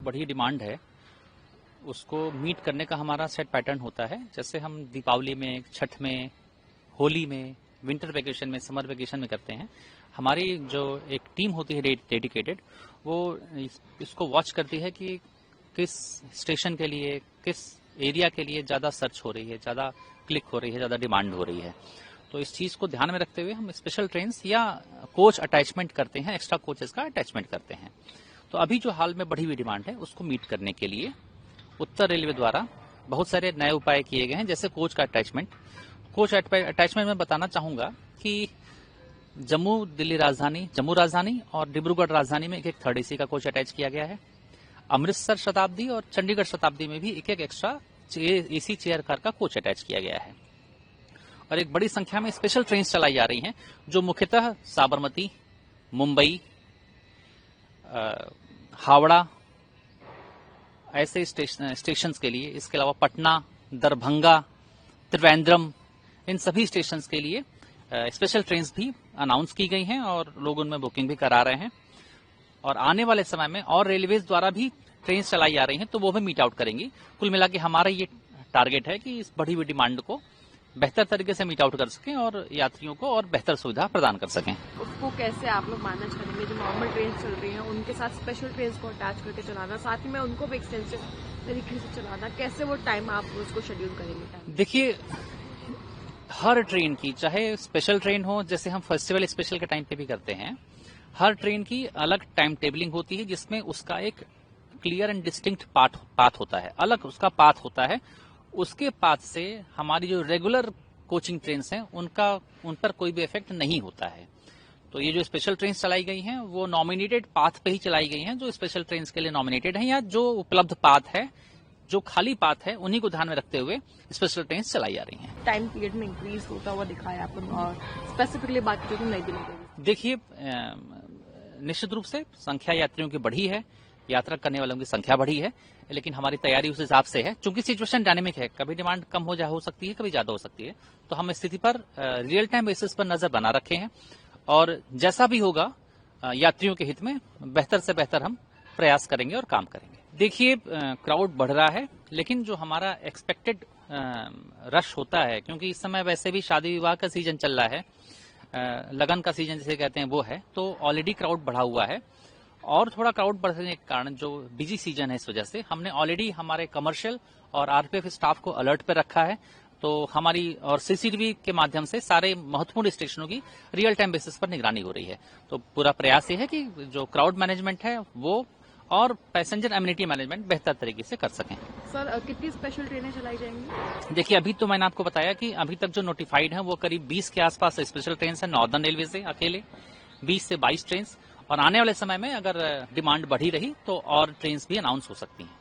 बढ़ी डिमांड है उसको मीट करने का हमारा सेट पैटर्न होता है। जैसे हम दीपावली में, छठ में, होली में, विंटर वेकेशन में, समर वेकेशन में करते हैं। हमारी जो एक टीम होती है डेडिकेटेड, वो इसको वॉच करती है कि किस स्टेशन के लिए, किस एरिया के लिए ज़्यादा सर्च हो रही है, ज़्यादा क्लिक हो रही है, ज़्यादा डिमांड हो रही है। तो इस चीज़ को ध्यान में रखते हुए हम स्पेशल ट्रेन्स या कोच अटैचमेंट करते हैं, एक्स्ट्रा कोचेस का अटैचमेंट करते हैं। तो अभी जो हाल में बढ़ी हुई डिमांड है उसको मीट करने के लिए उत्तर रेलवे द्वारा बहुत सारे नए उपाय किए गए हैं, जैसे कोच का अटैचमेंट। कोच अटैचमेंट में बताना चाहूंगा कि जम्मू राजधानी और डिब्रूगढ़ राजधानी में एक थर्ड एसी का कोच अटैच किया गया है। अमृतसर शताब्दी और चंडीगढ़ शताब्दी में भी एक एक्स्ट्रा एसी चेयर कार का कोच अटैच किया गया है। और एक बड़ी संख्या में स्पेशल ट्रेन चलाई जा रही हैं जो मुख्यतः साबरमती, मुंबई, हावड़ा ऐसे स्टेशंस के लिए, इसके अलावा पटना, दरभंगा, त्रिवेंद्रम, इन सभी स्टेशंस के लिए स्पेशल ट्रेन्स भी अनाउंस की गई हैं और लोग उनमें बुकिंग भी करा रहे हैं। और आने वाले समय में और रेलवेज द्वारा भी ट्रेन चलाई जा रही हैं तो वो भी मीट आउट करेंगी। कुल मिला के हमारा ये टारगेट है कि इस बढ़ी हुई डिमांड को बेहतर तरीके से मीट आउट कर सकें और यात्रियों को और बेहतर सुविधा प्रदान कर सकें। उसको कैसे आप लोग मैनेज करेंगे? जो नॉर्मल ट्रेन चल रही हैं उनके साथ स्पेशल ट्रेन को अटैच करके चलाना, साथ ही में उनको भी एक्सटेंसिव तरीके से चलाना, कैसे वो टाइम आप उसको शेड्यूल करेंगे? देखिए, हर ट्रेन की, चाहे स्पेशल ट्रेन हो, जैसे हम फेस्टिवल स्पेशल के टाइम पे भी करते हैं, हर ट्रेन की अलग टाइम टेबलिंग होती है जिसमें उसका एक क्लियर एंड डिस्टिंक्ट पाथ होता है, अलग उसका पाथ होता है। उसके पाथ से हमारी जो रेगुलर कोचिंग ट्रेन्स हैं उन पर कोई भी इफेक्ट नहीं होता है। तो ये जो स्पेशल ट्रेन्स चलाई गई हैं वो नॉमिनेटेड पाथ पे ही चलाई गई हैं, जो स्पेशल ट्रेन्स के लिए नॉमिनेटेड हैं, या जो उपलब्ध पाथ है, जो खाली पाथ है, उन्हीं को ध्यान में रखते हुए स्पेशल ट्रेन्स चलाई जा रही हैं। टाइम पीरियड में इंक्रीज होता हुआ दिखा है आपको, और स्पेसिफिकली बात करें तो नई दिल्ली में देखिए, निश्चित रूप से संख्या यात्रियों की बढ़ी है, यात्रा करने वालों की संख्या बढ़ी है, लेकिन हमारी तैयारी उस हिसाब से है। चूंकि सिचुएशन डायनेमिक है, कभी डिमांड कम हो सकती है, कभी ज्यादा हो सकती है, तो हम स्थिति पर रियल टाइम बेसिस पर नजर बना रखे हैं और जैसा भी होगा यात्रियों के हित में बेहतर से बेहतर हम प्रयास करेंगे और काम करेंगे। देखिए, क्राउड बढ़ रहा है, लेकिन जो हमारा एक्सपेक्टेड रश होता है, क्योंकि इस समय वैसे भी शादी विवाह का सीजन चल रहा है, लगन का सीजन जिसे कहते हैं वो है, तो ऑलरेडी क्राउड बढ़ा हुआ है। और थोड़ा क्राउड बढ़ने के कारण, जो बिजी सीजन है, इस वजह से हमने ऑलरेडी हमारे कमर्शियल और आरपीएफ स्टाफ को अलर्ट पे रखा है। तो हमारी और सीसीटीवी के माध्यम से सारे महत्वपूर्ण स्टेशनों की रियल टाइम बेसिस पर निगरानी हो रही है। तो पूरा प्रयास ये है कि जो क्राउड मैनेजमेंट है वो और पैसेंजर एम्यूनिटी मैनेजमेंट बेहतर तरीके से कर सकें। सर, कितनी स्पेशल ट्रेनें चलाई जाएंगी? देखिए, अभी तो मैंने आपको बताया कि अभी तक जो नोटिफाइड है वो करीब 20 के आसपास स्पेशल ट्रेन है नॉर्दर्न रेलवे से, अकेले 20 से 22 ट्रेन। और आने वाले समय में अगर डिमांड बढ़ी रही तो और ट्रेन्स भी अनाउंस हो सकती हैं।